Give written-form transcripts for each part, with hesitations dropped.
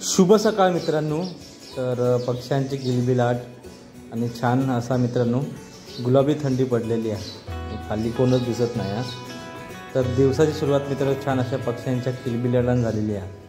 शुभ सकाळ मित्रांनो। तर पक्ष्यांची किलबिलाट आणि छान असा मित्रांनो गुलाबी थंडी पडलेली आहे, खाली कोणच दिसत नाही। तर दिवसाची सुरुवात मित्रांनो छान अशा पक्ष्यांच्या किलबिलाटाने झालेली आहे।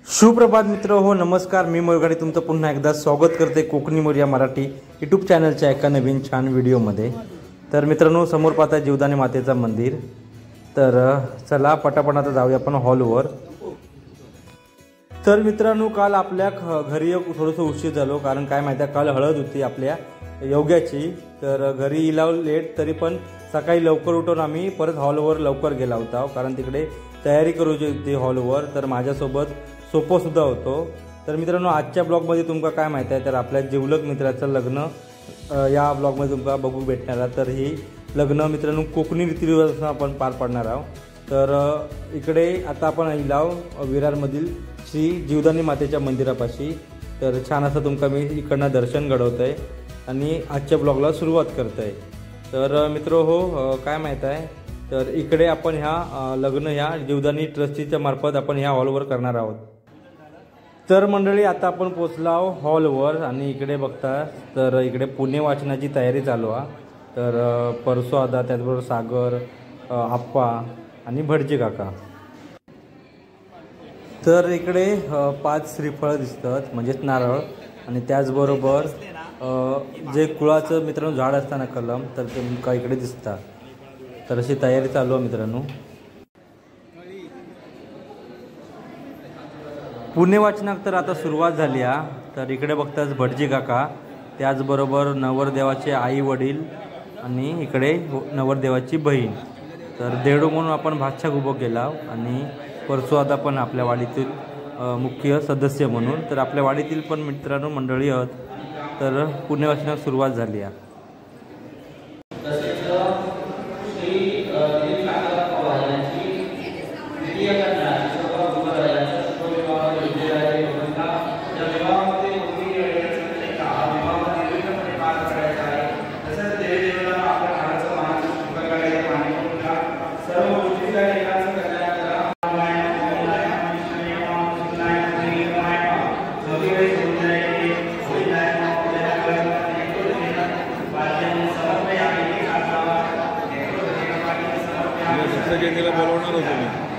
सुप्रभात मित्र हो, नमस्कार। मी मयूरगाडी तुमचं पुन्हा एकदा स्वागत करते कोकणी मोरया मराठी यूट्यूब चॅनलच्या एका नवीन छान व्हिडिओमध्ये। तर मित्रांनो समोर पाहता जीवदानी मातेचं मंदिर। तर चला पटापट आता जाऊया आपण हॉलवर। तर मित्रांनो काल आपल्या घरी थोडंसं उशीर झालो, कारण काय माहिती काल हळद होती आपल्या योग्याची। तर घरी इलाव लेट, तरी पण सकाळी लवकर उठून आम्ही परत हॉलवर लवकर गेला होता, कारण तिकडे तयारी करूची होती हॉलवर। तर माझ्यासोबत सोपो सुद्धा होतो। तर मित्रांनो आजच्या ब्लॉगमध्ये तुमका काय माहिती आहे, तर आपल्या जिवलग मित्राचं लग्न या ब्लॉगमध्ये तुमका बघू भेटणार आहे। तर ही लग्न मित्रांनो कोकणी रीतिरिवाजानुसार आपण पार पाडणार आहोत। तर इकडे आता आपण इलाव विरारमधील श्री जीवदानी मातेच्या मंदिरापाशी। तर छान असं तुमका मी इकडनं दर्शन घडवतोय आणि आजच्या ब्लॉगला सुरुवात करतोय। तर मित्र हो काय माहिती आहे, तर इकडे आपण ह्या लग्न ह्या जीवदानी ट्रस्टीच्या मार्फत आपण ह्या हॉलवर करणार आहोत। तर मंडळी आता आपण पोचलो हॉलवर आणि इकडे बघता तर इकडे पुणे वाचनाची तयारी चालू आहे। तर परसो आदा, त्याचबरोबर सागर, आप्पा आणि भटजी काका। तर इकडे 5 श्रीफळ दिसतात म्हणजेच नारळ, आणि त्याचबरोबर जे कुळाचं मित्रांनो झाड असताना कलम, तर ते तुमका इकडे दिसतात। तर अशी तयारी चालू आहे मित्रांनो। पुणे वाचनाक तर आता सुरुवात झाली आहे। तर इकडे बघताच भटजी काका, त्याचबरोबर नवरदेवाचे आई वडील आणि इकडे नवरदेवाची बहीण। तर देडू म्हणून आपण भातशाक उभं केला, आणि परसू आता पण आपल्या वाडीतील मुख्य सदस्य म्हणून। तर आपल्या वाडीतील पण मित्रांनो मंडळी आहेत। तर पुणे वाचनाक सुरुवात झाली आहे। बोलवणार होतो मी।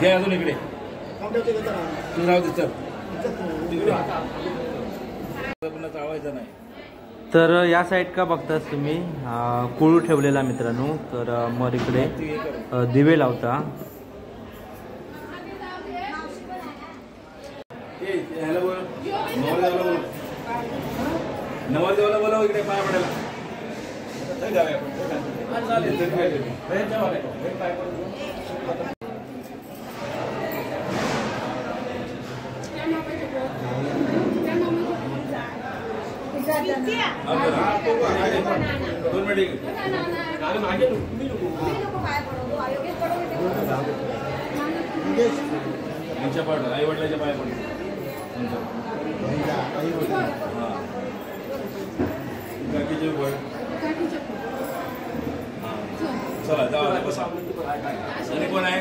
घे अजून इकडे तू राहू दे, चल तिकडे चावायचं नाही। तर या साईड का बघताच तुम्ही कुळ ठेवलेला मित्रांनो। तर मग इकडे दिवे लावता। नवरदेवाला बोलाव इकडे पाया पडायला। आई वडिलांच्या पाया पडतो चला जाऊ बसा कोण आहे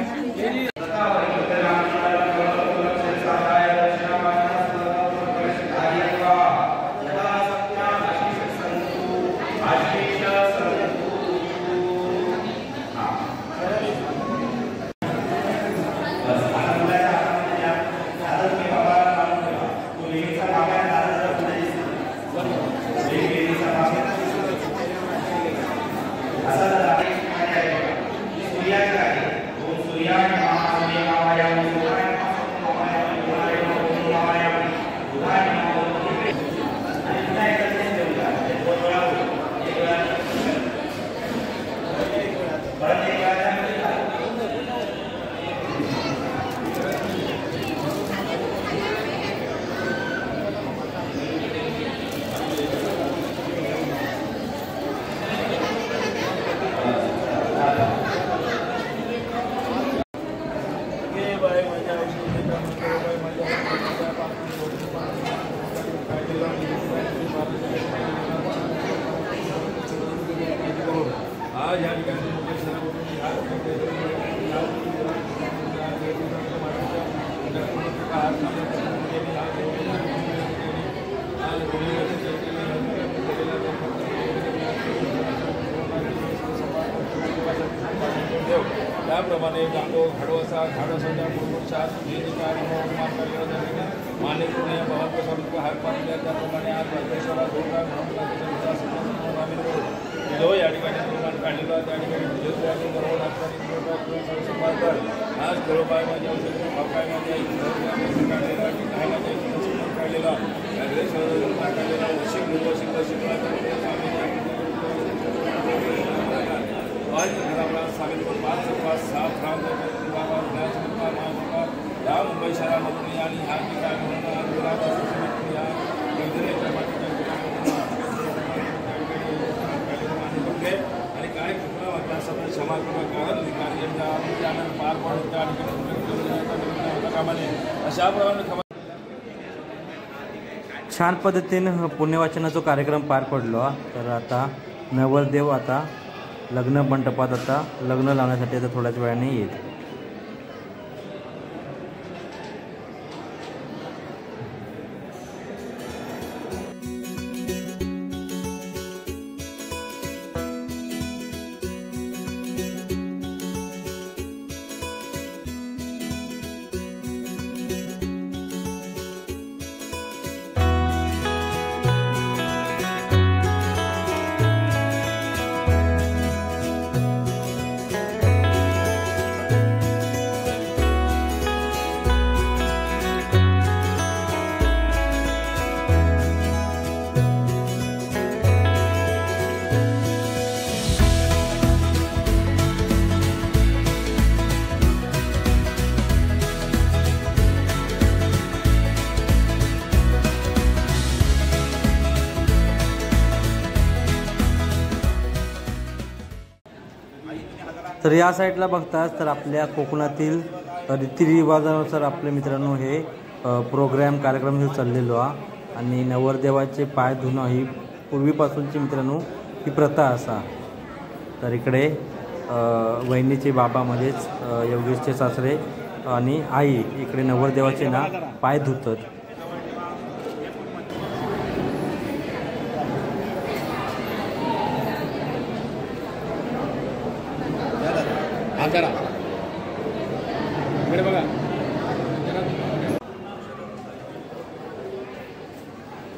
त्याप्रमाणे जातो घाडवसा घाडवसाच्या पूर्वशात मान्य पुणे भगवत हार पाडल्या त्याप्रमाणे आज परमेश्वरा धोका जो या ठिकाणी निर्माण काढलेला त्या ठिकाणी बरोबर आज खेळोपाय माझ्या भावकाय माझ्या काढलेला काढलेला काढलेला या मुंबई शहरामधून आणि ह्या ठिकाणी आणि काय चुकलं वाटलं सगळं क्षमा कारण कार्य पार पाडून त्या ठिकाणी अशा प्रमाणे छान पद्धतीनं पुण्यवाचनाचा कार्यक्रम पार पडलो. तर आता नवरदेव आता लग्न मंडपात आता लग्न लावण्यासाठी आता थोड्याच वेळाने येईल. तर या साईडला बघताच तर आपल्या कोकणातील रीतिरिवाजानुसार आपल्या मित्रांनो हे प्रोग्राम कार्यक्रम हे चाललेलो आहे आणि नवरदेवाचे पाय धुणं ही पूर्वीपासूनची मित्रांनो ही प्रथा असा. तर इकडे वहिनीचे बाबामध्येच योगेशचे सासरे आणि आई इकडे नवरदेवाचे ना पाय धुतात.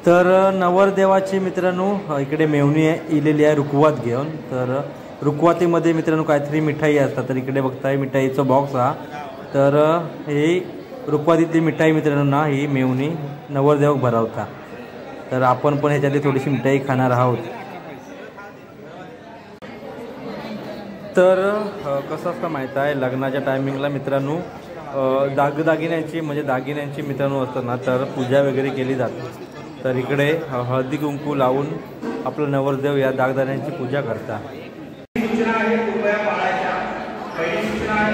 तर नवरदेवाची मित्रांनो इकडे मेवणी इलेली आहे रुखवात घेऊन. तर रुखवातीमध्ये मित्रांनो काहीतरी मिठाई असतात. तर इकडे बघताय मिठाईचा बॉक्स हा. तर ही रुखवातीतली मिठाई मित्रांनो ना ही मेवणी नवरदेवाक भरवता. तर आपण पण ह्याच्यातली थोडीशी मिठाई खाणार आहोत. तर कसं असतं माहीत आहे, लग्नाच्या टायमिंगला मित्रांनो दागदागिन्यांची म्हणजे दागिन्यांची मित्रांनो असतं ना, तर पूजा वगैरे केली जाते. तर इकडे हळदी कुंकू लावून आपलं नवरदेव या दागदागिन्यांची पूजा करतात.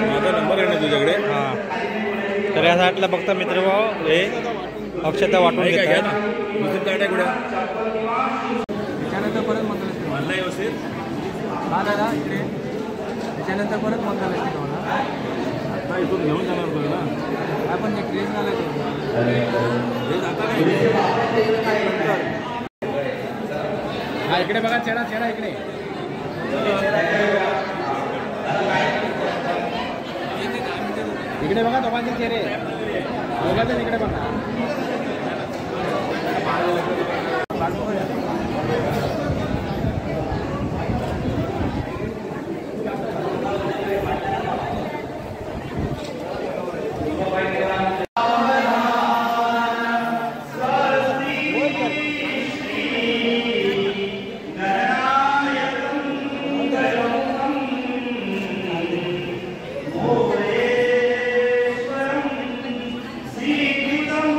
माझा नंबर आहे ना तुझ्याकडे? हां, तर या साईडला बघता मित्रभाव हे अक्षता वाटून घेत आहे. दुसरी कार्ड आहे कुठे? त्याच्यानंतर परत मंगल मला व्यवस्थित हा दादा इकडे. त्याच्यानंतर परत मंगल असते तुम्हाला. आता इथून घेऊन जाणार होतो ना आपण एक ड्रेस घालायचं हे जाता नाही. हा इकडे बघा, चेहरा चेहरा इकडे. इकडे बघा दोघांचे चेहरे, दोघांचे इकडे बघा. Sikhitam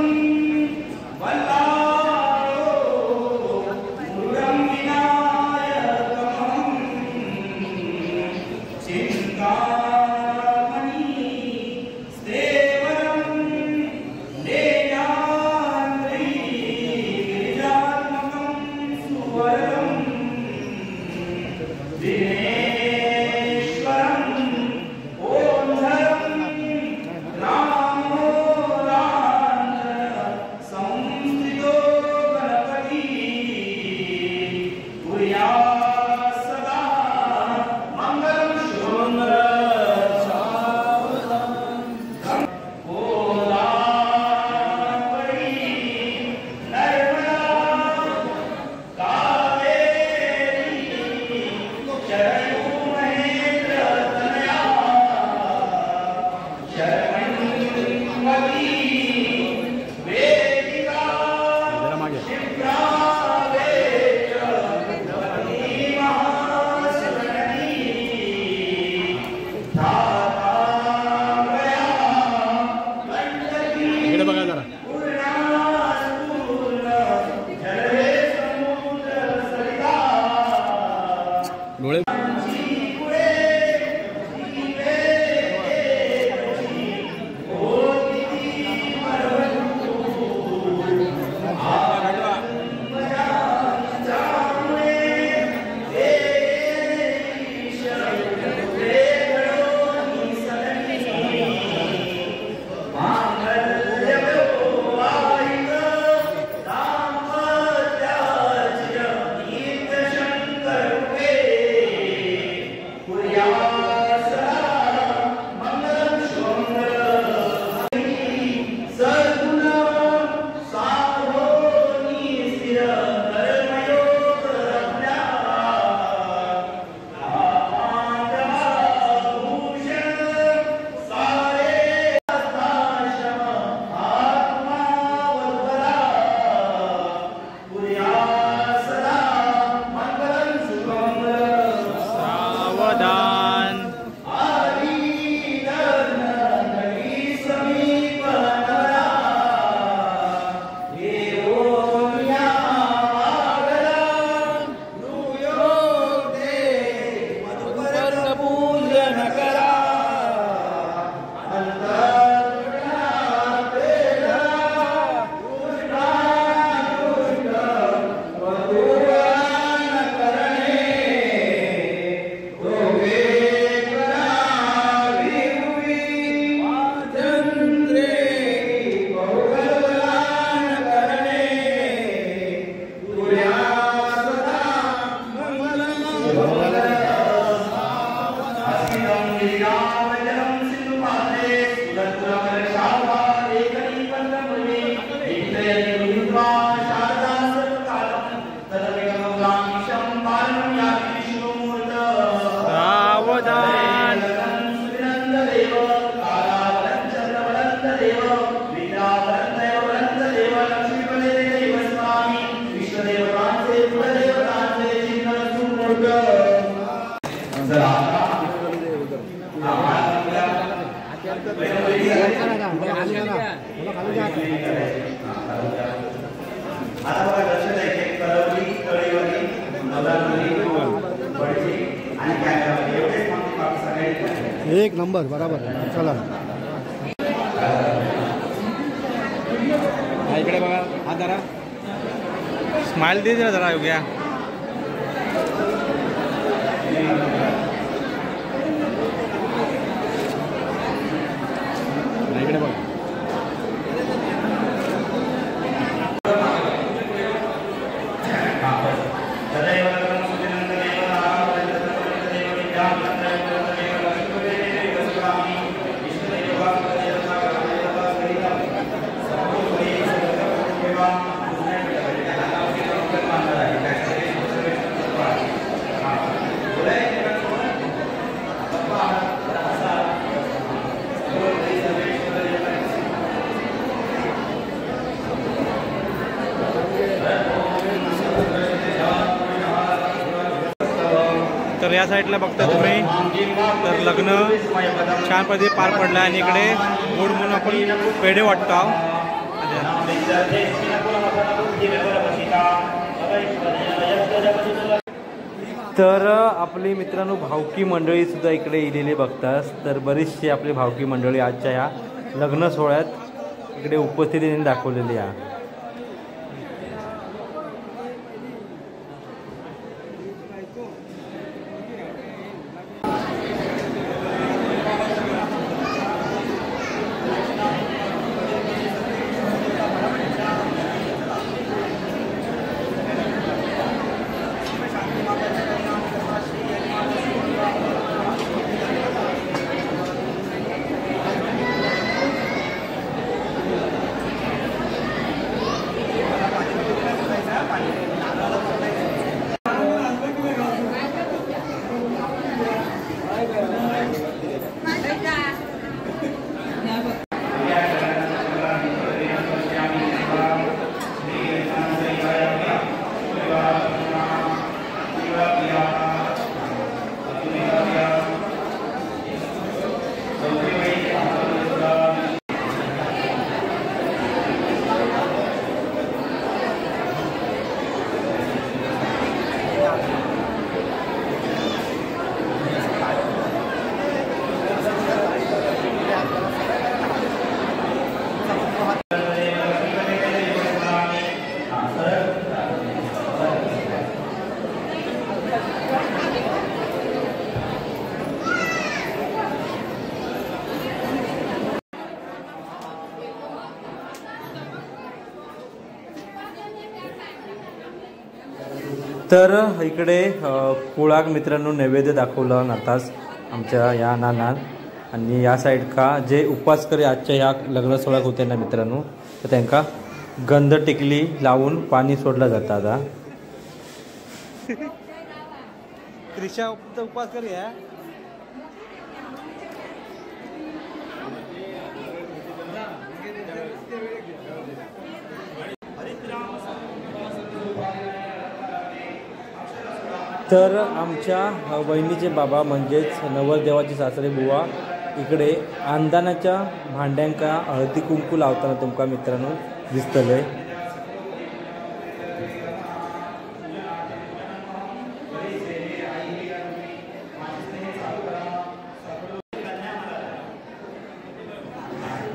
एक नंबर बराबर. चला इकडे बघा. हा जरा स्माइल दे जरा योग्या. इकडे बघा. तर या साईडला बघता तुम्ही तर लग्न छान पद्धतीने पार पडलं आणि इकडे गोड म्हणून आपण पेढे वाटतो आहोत. तर आपली मित्रांनो भावकी मंडळी सुद्धा इकडे इलेली बघतास. तर बरीचशी आपली भावकी मंडळी आजच्या ह्या लग्न सोहळ्यात इकडे उपस्थितीने दाखवलेली आहे. तर इकडे पोळाक मित्रांनो नैवेद्य दाखवलं आताच आमच्या या नानान. आणि या साईड का जे उपासकरी आजच्या ह्या लग्न सोहळ्याक होते ना मित्रांनो, तर त्यांना गंध टिकली लावून पाणी सोडलं जातं. आता त्रिशा उपासकरी आहे. तर आमच्या वहिनीचे बाबा म्हणजेच नवरदेवाचे सासरे बुवा इकडे आंदानाच्या भांड्यांका हळदी कुंकू लावताना तुमका मित्रांनो दिसतले.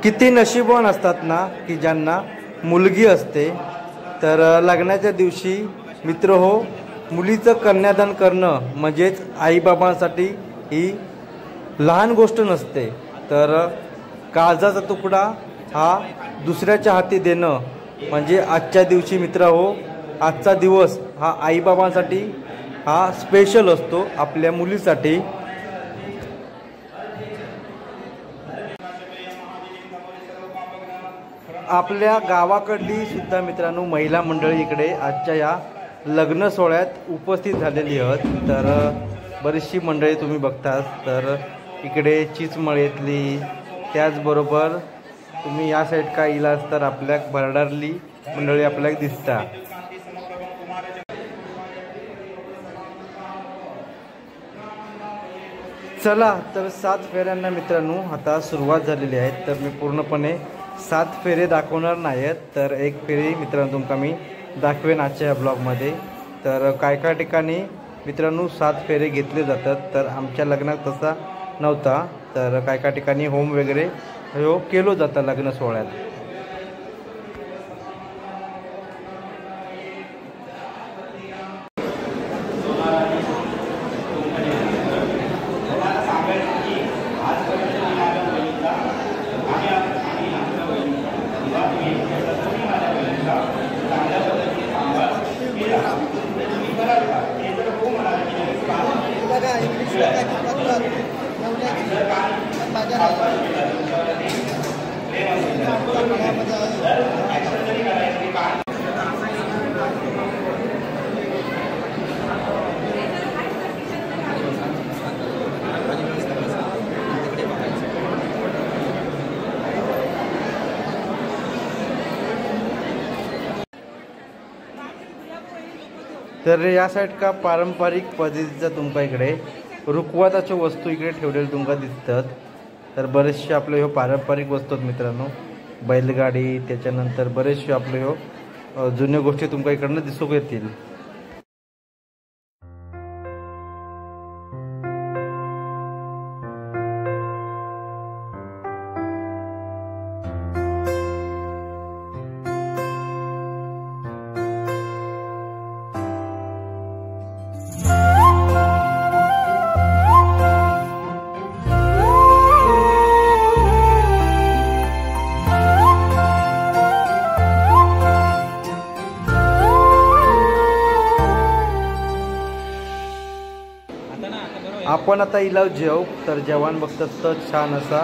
किती नशीबवान असतात ना की ज्यांना मुलगी असते. तर लग्नाच्या दिवशी मित्र हो, मुलीचं कन्यादान करणं म्हणजेच आईबाबांसाठी ही लहान गोष्ट नसते. तर काळजाचा तुकडा हा दुसऱ्याच्या हाती देणं म्हणजे आजच्या दिवशी मित्र हो, आजचा दिवस हा आईबाबांसाठी हा स्पेशल असतो आपल्या मुलीसाठी. आपल्या गावाकडली सुद्धा मित्रांनो महिला मंडळी इकडे आजच्या या लग्न सोहळ्यात उपस्थित झालेली आहेत. तर बरीचशी मंडळी तुम्ही बघताच. तर इकडे चिचमळेतली, त्याचबरोबर तुम्ही या साईड का इलाज तर आपल्या भरडारली मंडळी आपल्याला दिसता. चला तर 7 फेऱ्यांना मित्रांनो आता सुरुवात झालेली आहे. तर मी पूर्णपणे 7 फेरे दाखवणार नाहीत, तर एक फेरी मित्रांनो तुमका मी दाखवेन आजच्या या ब्लॉगमध्ये. तर काय काय ठिकाणी मित्रांनो 7 फेरे घेतले जातात, तर आमच्या लग्नात तसा नव्हता. तर काय काय ठिकाणी होम वगैरे हो केलो जातं लग्न सोहळ्यात. तर या साईड का पारंपरिक पद्धतीचं तुमका इकडे रुखवताच्या वस्तू इकडे ठेवलेल्या तुमका दिसतात. तर बरेचसे आपले ह्यो पारंपरिक वस्तू आहेत मित्रांनो, बैलगाडी, त्याच्यानंतर बरेचसे आपले ह्यो जुन्या गोष्टी तुमका इकडनं दिसून येतील. आपण आता इलाव जेव. तर जवान बघतात तर छान असा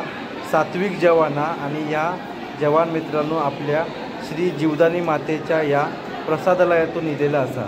सात्विक जवाना, आणि या जवान मित्रांनो आपल्या श्री जीवदानी मातेच्या या प्रसादालयातून इलेला असा.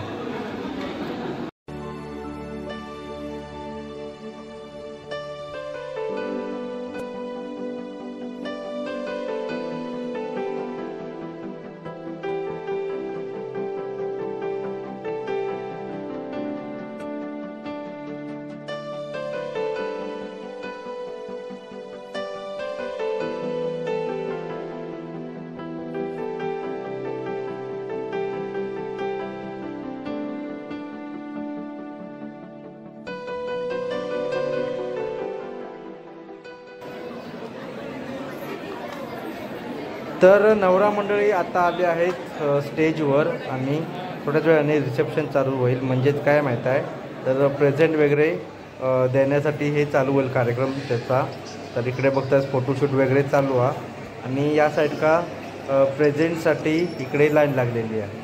तर नवरा मंडळी आता आले आहेत स्टेजवर, आणि थोड्याच वेळाने रिसेप्शन चालू होईल. म्हणजेच काय माहीत आहे, तर प्रेझेंट वगैरे देण्यासाठी हे चालू होईल कार्यक्रम त्याचा. तर इकडे बघताच फोटोशूट वगैरे चालू आहे, आणि या साईड का प्रेझेंटसाठी इकडे लाईन लागलेली आहे.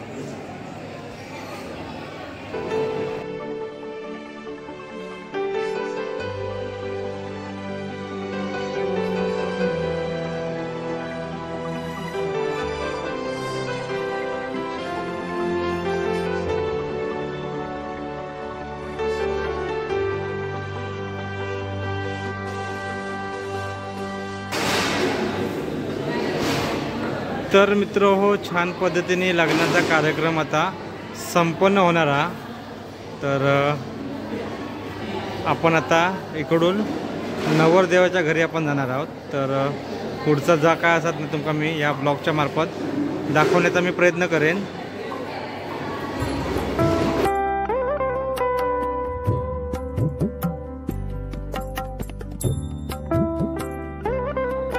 तर मित्र हो, छान पद्धतीने लग्नाचा कार्यक्रम आता संपन्न होणार आहे. तर आपण आता इकडून नवरदेवाच्या घरी आपण जाणार आहोत. तर पुढचा जा काय असत ना तुमका मी या ब्लॉगच्या मार्फत दाखवण्याचा मी प्रयत्न करेन.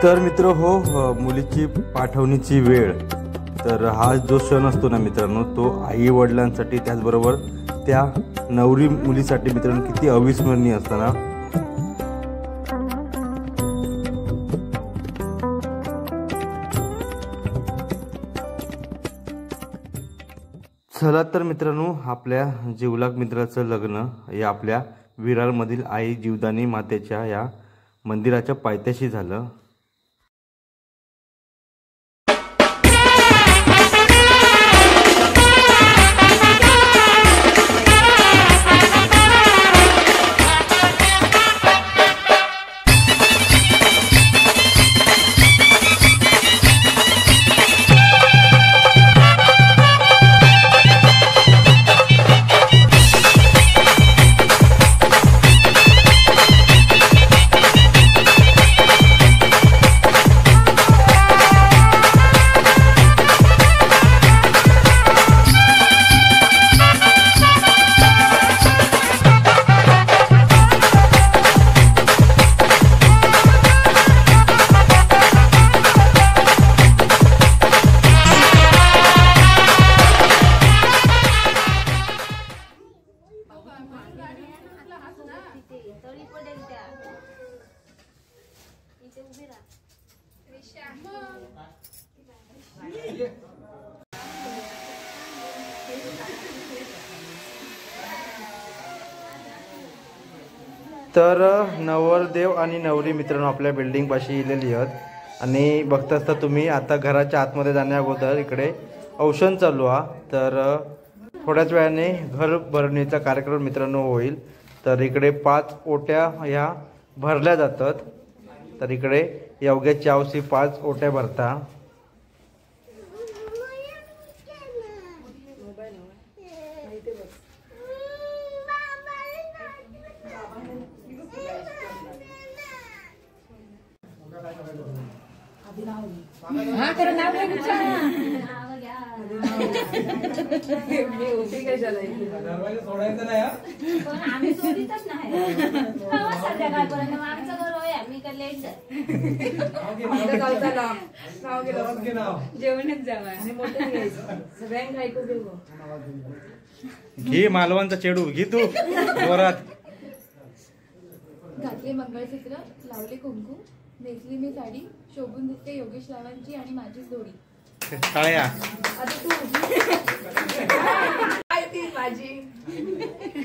तर मित्र हो, मुलीची पाठवणीची वेळ. तर हा जो क्षण असतो ना मित्रांनो, तो आई वडिलांसाठी त्याचबरोबर त्या नवरी मुलीसाठी मित्रांनो किती अविस्मरणीय असतं ना. चला तर मित्रांनो, आपल्या जिवलग मित्राचं लग्न या आपल्या विरारमधील आई जीवदानी मातेच्या या मंदिराच्या पायथ्याशी झालं. तळी पडेल त्या इथे उभी राहा. तर नवरदेव आणि नवरी मित्रांनो आपल्या बिल्डिंग पाशी इलेली आहेत आणि बघता असता तुम्ही आता घराच्या आतमध्ये जाण्या अगोदर इकडे औषण चालू आहे. तर थोड्याच वेळाने घर भरणीचा कार्यक्रम मित्रांनो होईल. तर इकडे 5 ओट्या ह्या भरल्या जातात. तर इकडे योग्याची आवशी 5 ओट्या भरता. आम्ही सोडीतच नाही संध्याकाळपर्यंत आमचं घर होय आम्ही का लेट जेवणच जावा आणि मोठं घ्यायचं सगळ्यांना ऐकू देऊ. घे मालवणचा चेडू घे तू जोरात. घातले मंगळसूत्र, लावले कुंकू, नेसली मी साडी, शोभून दिसते योगेश रावांची आणि माझीच जोडी. टाळ्या.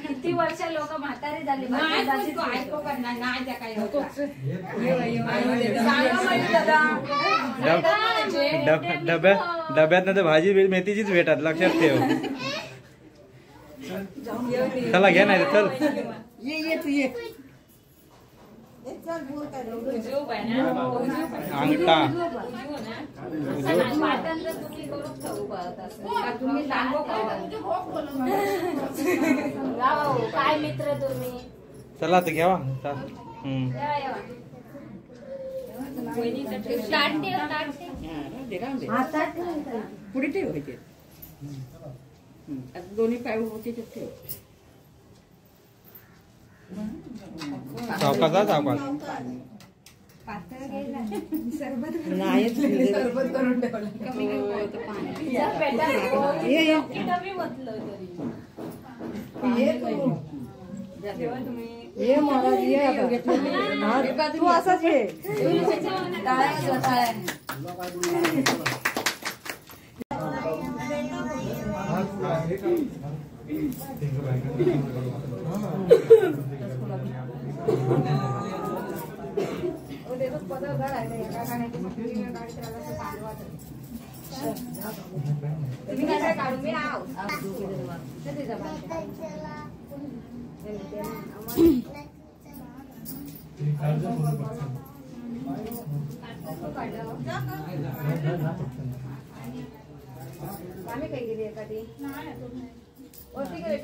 किती वर्ष लोक म्हातारी झाली डब्यात ना तर भाजी मेथीचीच भेटत लक्षात ठेव. चला घ्या नाही चल. अंगठा काय मित्र तुम्ही. चला तर घ्यावा. पुढे ठेवायचे दोन्ही पाय होते ठेव. सावकाश सावकाश. ये महाराज ये तू असाच ये. आम्ही काही गेली एखादी वरती गेली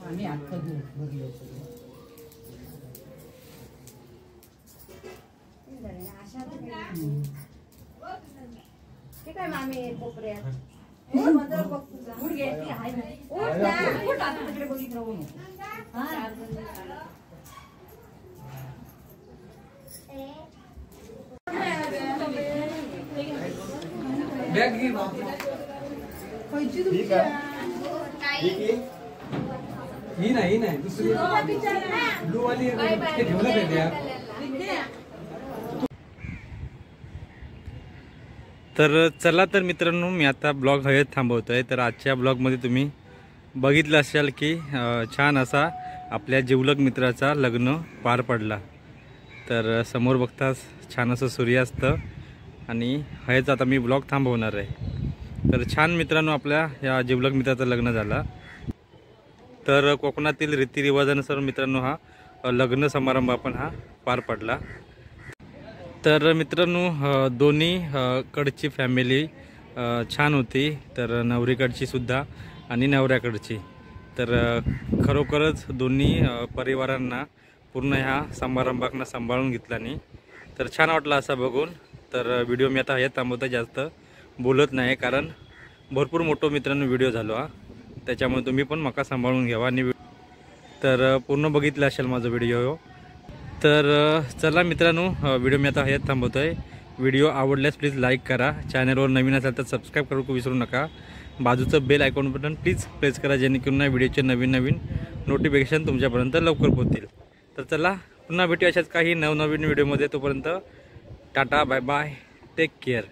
आम्ही आता ठीक आहे मामी कोपऱ्यात ही नाही दुसरी ब्लू वाली तर चला तर मित्रांनो मी आता ब्लॉग हवेत थांबवतोय. तर आजच्या ब्लॉगमध्ये तुम्ही बघितलं असाल की छान असा आपल्या जिवलग मित्राचा लग्न पार पडला. तर समोर बघताच छान असं सूर्यास्त आणि हयच आता मी ब्लॉग थांबवणार आहे. तर छान मित्रांनो आपल्या या जिवलग मित्राचं लग्न झाला. तर कोकणातील रीतिरिवाजानुसार मित्रांनो हा लग्न समारंभ आपण हा पार पडला. तर मित्रांनो दोन्ही कडची फॅमिली छान होती. तर नवरीकडची सुद्धा आणि नवऱ्याकडची. तर खरोखरच दोन्ही परिवारांना पूर्ण ह्या समारंभांना सांभाळून घेतला नाही. तर छान वाटलं असं बघून. तर व्हिडिओ मी आता हे थांबवता जास्त बोलत नाही कारण भरपूर मोठं मित्रांनो व्हिडिओ झालो हा. त्याच्यामुळे तुम्ही पण मका सांभाळून घ्यावा आणि तर पूर्ण बघितलं असेल माझा व्हिडिओ. तर चला मित्रांनो व्हिडिओ मी आता हे थांबवतो आहे. व्हिडिओ आवडल्यास प्लीज लाईक करा. चॅनलवर नवीन असेल तर सबस्क्राईब करू विसरू नका. बाजूचं bell icon button please press करा, जेणेकरून या व्हिडिओचे नवीन नवीन नोटिफिकेशन तुमच्यापर्यंत लवकर पोहोचतील. तर चला पुन्हा भेटू अशाच काही नवनवीन व्हिडिओमध्ये. तोपर्यंत टाटा, बाय बाय, टेक केअर.